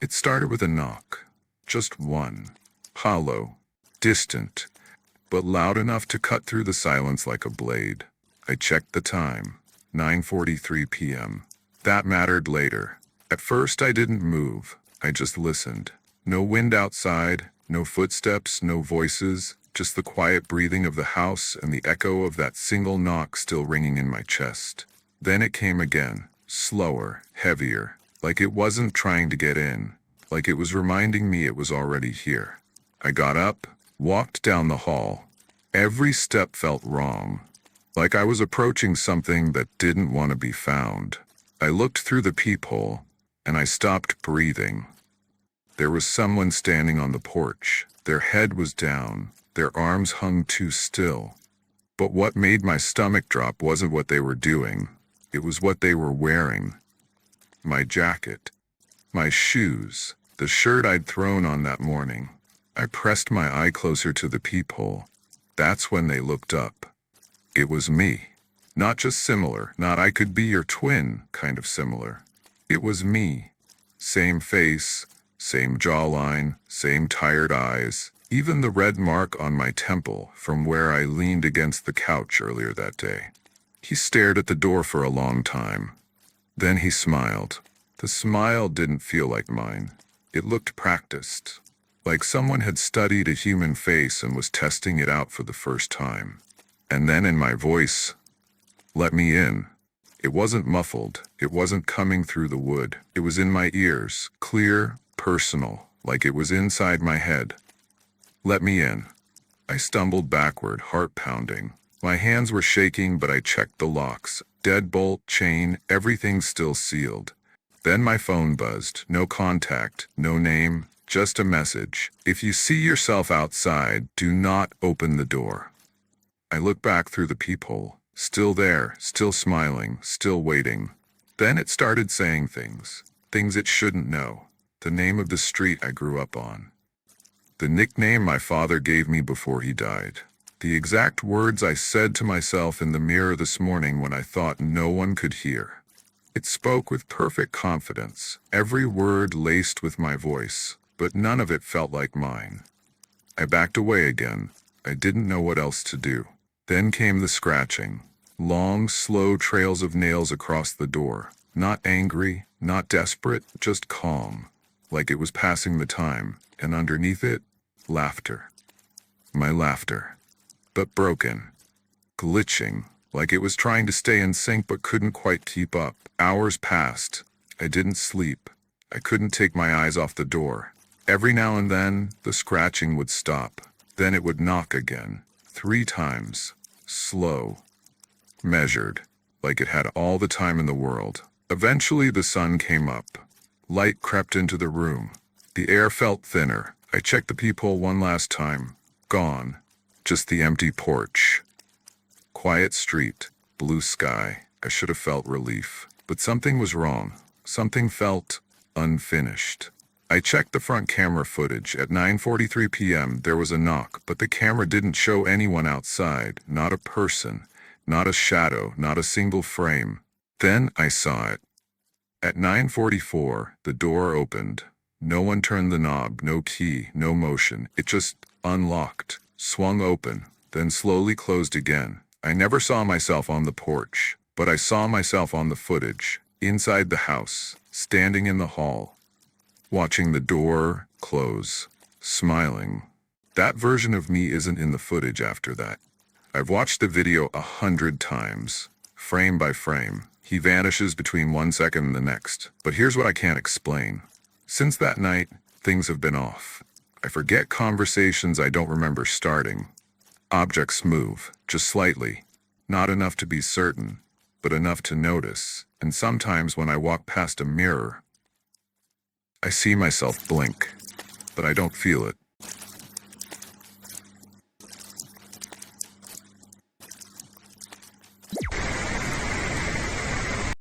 It started with a knock. Just one. Hollow, distant, but loud enough to cut through the silence like a blade. I checked the time. 9:43 p.m. That mattered later. At first I didn't move. I just listened. No wind outside, no footsteps, no voices, just the quiet breathing of the house and the echo of that single knock still ringing in my chest. Then it came again, slower, heavier, like it wasn't trying to get in, like it was reminding me it was already here. I got up, walked down the hall. Every step felt wrong, like I was approaching something that didn't want to be found. I looked through the peephole, and I stopped breathing. There was someone standing on the porch. Their head was down. Their arms hung too still. But what made my stomach drop wasn't what they were doing. It was what they were wearing. My jacket. My shoes. The shirt I'd thrown on that morning. I pressed my eye closer to the peephole. That's when they looked up. It was me. Not just similar, not I could be your twin kind of similar. It was me. Same face, same jawline, same tired eyes, even the red mark on my temple from where I leaned against the couch earlier that day. He stared at the door for a long time. Then he smiled. The smile didn't feel like mine. It looked practiced, like someone had studied a human face and was testing it out for the first time. And then in my voice, "Let me in." It wasn't muffled. It wasn't coming through the wood. It was in my ears, clear, personal, like it was inside my head. "Let me in." I stumbled backward, heart pounding. My hands were shaking, but I checked the locks. Deadbolt, chain, everything still sealed. Then my phone buzzed. No contact, no name, just a message. "If you see yourself outside, do not open the door." I looked back through the peephole. Still there, still smiling, still waiting. Then it started saying things it shouldn't know. The name of the street I grew up on. The nickname my father gave me before he died. The exact words I said to myself in the mirror this morning when I thought no one could hear. It spoke with perfect confidence, every word laced with my voice, but none of it felt like mine. I backed away again. I didn't know what else to do. Then came the scratching. Long, slow trails of nails across the door. Not angry, not desperate, just calm. Like it was passing the time, and underneath it, laughter. My laughter. But broken. Glitching, like it was trying to stay in sync but couldn't quite keep up. Hours passed. I didn't sleep. I couldn't take my eyes off the door. Every now and then, the scratching would stop. Then it would knock again. 3 times. Slow. Measured. Like it had all the time in the world. Eventually the sun came up. Light crept into the room. The air felt thinner. I checked the peephole one last time. Gone. Just the empty porch. Quiet street. Blue sky. I should have felt relief. But something was wrong. Something felt unfinished. I checked the front camera footage. At 9:43 p.m. there was a knock, but the camera didn't show anyone outside. Not a person. Not a shadow. Not a single frame. Then I saw it. At 9:44, the door opened. No one turned the knob, no key, no motion. It just unlocked, swung open, then slowly closed again. I never saw myself on the porch, but I saw myself on the footage, inside the house, standing in the hall, watching the door close, smiling. That version of me isn't in the footage after that. I've watched the video 100 times, frame by frame. He vanishes between 1 second and the next. But here's what I can't explain. Since that night, things have been off. I forget conversations I don't remember starting. Objects move, just slightly. Not enough to be certain, but enough to notice. And sometimes when I walk past a mirror, I see myself blink, but I don't feel it.